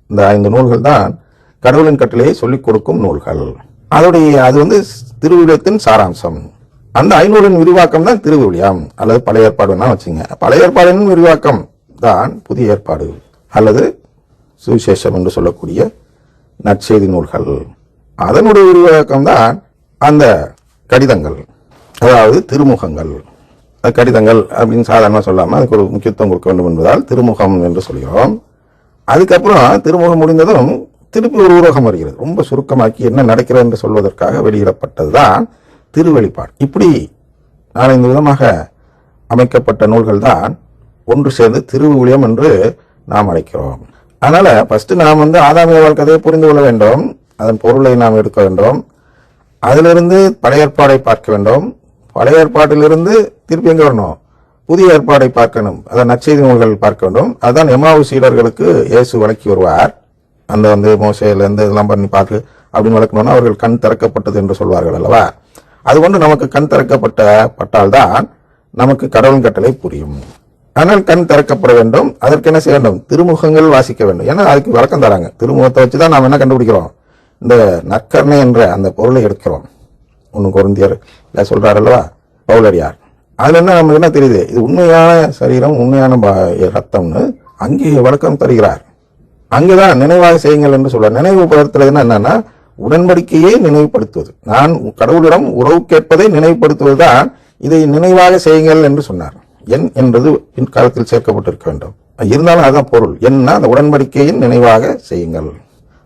இந்த 5 நூல்கள் தான் கடவுளின் கட்டளையை சொல்லிக் கொடுக்கும் நூல்கள். அது திருவிழியத்தின் சாராம்சம். அந்த 500 விரிவாக்கம் தான் திருவிழியம் அல்லது பழைய ஏற்பாடுன்னா வச்சுங்க. பழைய ஏற்பாடின் விரிவாக்கம் தான் புதிய ஏற்பாடு அல்லது சுவிசேஷம் என்று சொல்லக்கூடிய நற்செய்தி நூல்கள். அதனுடைய விரிவாக்கம் தான் அந்த கடிதங்கள், அதாவது திருமுகங்கள். கடிதங்கள் அப்படின்னு சாதாரணமாக சொல்லாமல் அதுக்கு ஒரு முக்கியத்துவம் கொடுக்க வேண்டும் என்பதால் திருமுகம் என்று சொல்கிறோம். அதுக்கப்புறம் திருமுகம் முடிந்ததும் திருப்பி ஒரு ஊடகம் வருகிறது. ரொம்ப சுருக்கமாக்கி என்ன நடக்கிறது என்று சொல்வதற்காக வெளியிடப்பட்டதுதான் திருவெளிப்பாடு. இப்படி 4-5 விதமாக அமைக்கப்பட்ட நூல்கள் தான் ஒன்று சேர்ந்து திருவிழியம் என்று நாம் அழைக்கிறோம். அதனால ஃபர்ஸ்ட் நாம் ஆதாமியவாள் கதையை புரிந்து கொள்ள வேண்டும். அதன் பொருளை நாம் எடுக்க வேண்டும். அதிலிருந்து பழைய ஏற்பாடை பார்க்க வேண்டும். பழைய ஏற்பாட்டிலிருந்து திருப்பி எங்க வரணும்? புதிய ஏற்பாடை பார்க்கணும். அதான் நற்செய்தி நூல்கள் பார்க்க வேண்டும். அதுதான் எம்மாவு சீடர்களுக்கு இயேசு விளக்கி வருவார். அந்த மோசையிலிருந்து இதெல்லாம் பண்ணி பார்த்து அப்படின்னு விளக்கணும்னா அவர்கள் கண் திறக்கப்பட்டது என்று சொல்வார்கள் அல்லவா? அதுகொண்டு நமக்கு கண் திறக்கப்பட்டால்தான் நமக்கு கடவுள் கட்டளை புரியும். ஆனால் கண் திறக்கப்பட வேண்டும். அதற்கு என்ன செய்ய வேண்டும்? திருமுகங்கள் வாசிக்க வேண்டும். ஏன்னா அதுக்கு விளக்கம் தராங்க. திருமுகத்தை வச்சுதான் நாம் என்ன கண்டுபிடிக்கிறோம்? இந்த நற்கருணை என்ற அந்த பொருளை எடுக்கிறோம். 1 கொரிந்தியர் சொல்றாரு அல்லவா பவுலடியார். அதுல நமக்கு என்ன தெரியுது? இது உண்மையான சரீரம், உண்மையான ரத்தம்னு அங்கே விளக்கம் தருகிறார். அங்கேதான் நினைவாக செய்யுங்கள் என்று சொல்றார். நினைவுபடுத்துறதுன்னா என்னன்னா உடன்படிக்கையை நினைவுபடுத்துவது. நான் கடவுளிடம் உறவு கேட்பதை நினைவுபடுத்துவதுதான் இதை நினைவாக செய்யுங்கள் என்று சொன்னார். என் என்பது பின்காலத்தில் சேர்க்கப்பட்டிருக்க வேண்டும். இருந்தாலும் அதுதான் பொருள். என்ன? அந்த உடன்படிக்கையின் நினைவாக செய்யுங்கள்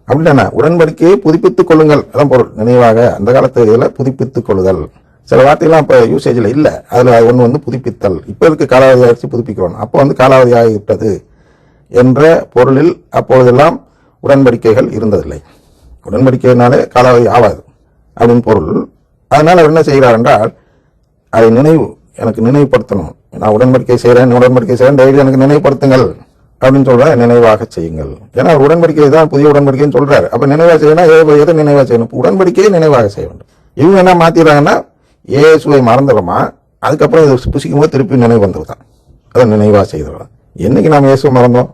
அப்படின்னா உடன்படிக்கையை புதுப்பித்துக் கொள்ளுங்கள், அதான் பொருள். நினைவாக அந்த காலத்து இதுல புதுப்பித்துக் கொள்ளுதல். சில வார்த்தைகள்லாம் இப்ப யூசேஜ்ல இல்ல. அதுல ஒண்ணு புதுப்பித்தல். இப்ப இருக்கு காலாவதி ஆயிடுச்சு புதுப்பிக்கிறோம். அப்போ காலாவதி ஆகிவிட்டது என்ற பொருளில் அப்பொழுதெல்லாம் உடன்படிக்கைகள் இருந்ததில்லை. உடன்படிக்கையினாலே காலாவதி ஆகாது அப்படின்னு பொருள். அதனால அவர் என்ன செய்கிறார் என்றால் அதை எனக்கு நினைவுபடுத்தணும். நான் உடன்படிக்கை செய்கிறேன் டெய்லி எனக்கு நினைவுபடுத்துங்கள் அப்படின்னு சொல்ற. நினைவாக செய்யுங்கள். ஏன்னா உடன்படிக்கை தான் புதிய உடன்படிக்கைன்னு சொல்றாரு. அப்ப நினைவாக செய்யணும். எதை நினைவாக செய்யணும்? உடன்படிக்கையை நினைவாக செய்ய வேண்டும். இவங்க என்ன மாத்திடுறாங்கன்னா இயேசுவை மறந்துடுமா, அதுக்கப்புறம் இதை புசிக்கும் போது திருப்பி நினைவு வந்துருதான். அதை நினைவாக செய்திடலாம். என்னைக்கு நாம் இயேசுவை மறந்தோம்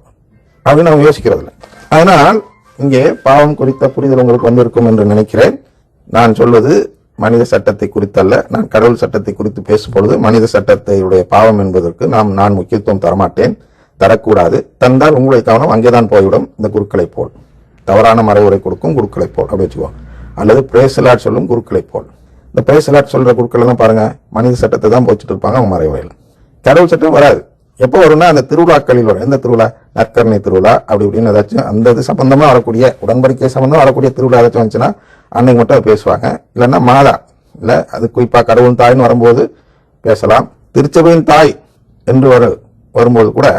அப்படின்னு நம்ம யோசிக்கிறது இல்லை. அதனால் இங்கே பாவம் குறித்த புரிதல் உங்களுக்கு வந்திருக்கும் என்று நினைக்கிறேன். நான் சொல்வது மனித சட்டத்தை குறித்தல்ல. நான் கடவுள் சட்டத்தை குறித்து பேசும் பொழுது மனித சட்டத்தையுடைய பாவம் என்பதற்கு நான் முக்கியத்துவம் தரமாட்டேன், தரக்கூடாது. தந்தால் உங்களுடைய கவனம் அங்கேதான் போய்விடும். இந்த குருக்களை போல் தவறான மறைவுரை கொடுக்கும் குருக்களை போல் அப்படி வச்சுக்குவோம். அல்லது பிரேசலாட் சொல்லும் குருக்களை போல். இந்த பிரேசலாட் சொல்ற குருக்கள் எல்லாம் பாருங்க மனித சட்டத்தை தான் போச்சுட்டு இருப்பாங்க. அவங்க மறைவுரையில் கடவுள் சட்டம் வராது. எப்போ வரும்னா அந்த திருவிழாக்களில் வரும். எந்த திருவிழா? நற்கருணை திருவிழா அப்படி இப்படின்னு ஏதாச்சும் அந்த இது சம்பந்தமா வரக்கூடிய உடன்படிக்கை சம்பந்தமா வரக்கூடிய திருவிழா ஏதாச்சும் வந்துச்சுன்னா அன்னைக்கு மட்டும் பேசுவாங்க. இல்லைன்னா மாதா இல்ல அது குறிப்பா கடவுள் தாய்ன்னு வரும்போது பேசலாம். திருச்சபையின் தாய் என்று வரும்போது கூட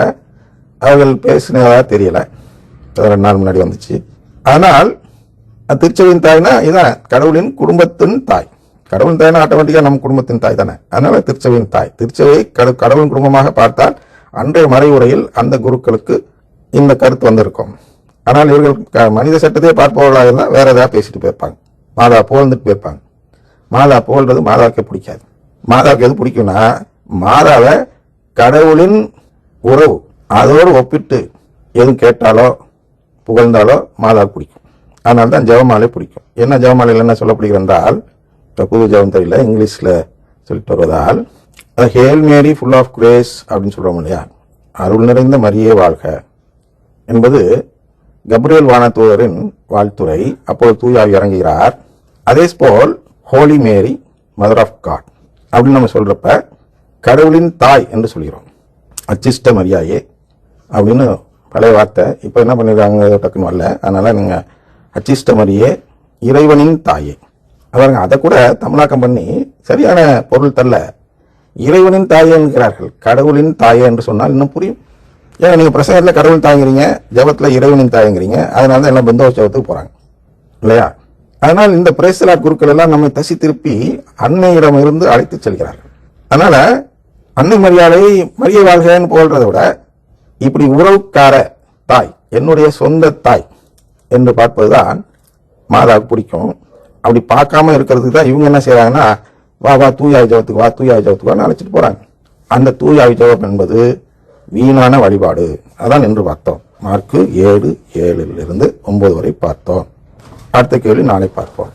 அவர்கள் பேசினதா தெரியல. 2 நாள் முன்னாடி வந்துச்சு. ஆனால் திருச்சபையின் தாய்னா இதான் கடவுளின் குடும்பத்தின் தாய். கடவுளின் தாய்னா ஆட்டோமேட்டிக்கா நம்ம குடும்பத்தின் தாய் தானே. அதனால திருச்சபையின் தாய். திருச்சபையை கடவுளின் குடும்பமாக பார்த்தால் அன்றைய மறைவுரையில் அந்த குருக்களுக்கு இந்த கருத்து வந்திருக்கும். ஆனால் இவர்கள் மனித சட்டத்தையே பார்ப்பவர்களாக இருந்தால் வேற ஏதாவது பேசிட்டு போயிருப்பாங்க. மாதா புகழ்ந்துட்டு போயிருப்பாங்க. மாதா புகழ்றது மாதாவுக்கு பிடிக்காது. மாதாவுக்கு எது பிடிக்கும்னா மாதாவை கடவுளின் உறவு அதோடு ஒப்பிட்டு எதுவும் கேட்டாலோ புகழ்ந்தாலோ மாதாவுக்கு பிடிக்கும். அதனால தான் ஜெபமாலை பிடிக்கும். என்ன ஜெபமாலையில் என்ன சொல்லப்படுகிறது என்றால், இப்போ புது ஜெபம் தெரியல இங்கிலீஷ்ல சொல்லிட்டு வருவதால் hail Mary full of grace அப்படின்னு சொல்றோம் இல்லையா, அருள் நிறைந்த மரியே வாழ்க என்பது கப்ரியேல் வானதூதரின் வாழ்த்துரை. அப்போது தூயாவி இறங்குகிறார். அதே போல் holy Mary mother of God அப்படின்னு நம்ம சொல்றப்ப கடவுளின் தாய் என்று சொல்கிறோம். அச்சிஷ்ட மரியாயே அப்படின்னு பழைய வார்த்தை. இப்போ என்ன பண்ணிடுறாங்க டக்குன்னு வரல. அதனால நீங்க அச்சிஷ்ட மரியே இறைவனின் தாயே அவருங்க அதை கூட தமிழாக்கம் பண்ணி சரியான பொருள் தரல. இறைவனின் தாயே என்கிறார்கள். கடவுளின் தாயே என்று சொன்னால் இன்னும் புரியும். ஏன் நீங்க பிரசங்கத்தில் கடவுள் தாங்கிறீங்க, ஜபத்துல இறைவனின் தாயங்கிறீங்க. அதனால தான் எல்லாம் பெந்தோஸ் ஜபத்துக்கு போறாங்க இல்லையா? அதனால் இந்த பிரேசலாட் குருக்கள் எல்லாம் நம்மை தசி திருப்பி அன்னையிடம் இருந்து அழைத்து செல்கிறார்கள். அதனால அன்னை மரியை வாழ்கைன்னு போல்றதை விட இப்படி உறவுக்கார தாய், என்னுடைய சொந்த தாய் என்று பார்ப்பதுதான் மாதாவுக்கு பிடிக்கும். அப்படி பார்க்காம இருக்கிறதுக்கு தான் இவங்க என்ன செய்யறாங்கன்னா வா தூயாவி ஜபத்துக்கு அழைச்சிட்டு போறாங்க. அந்த தூயாவி ஜபம் என்பது வீணான வழிபாடு. அதான் என்று பார்த்தோம். மார்க்கு 7:7 இருந்து 9 வரை பார்த்தோம். அடுத்த கேள்வி நாளை பார்ப்போம்.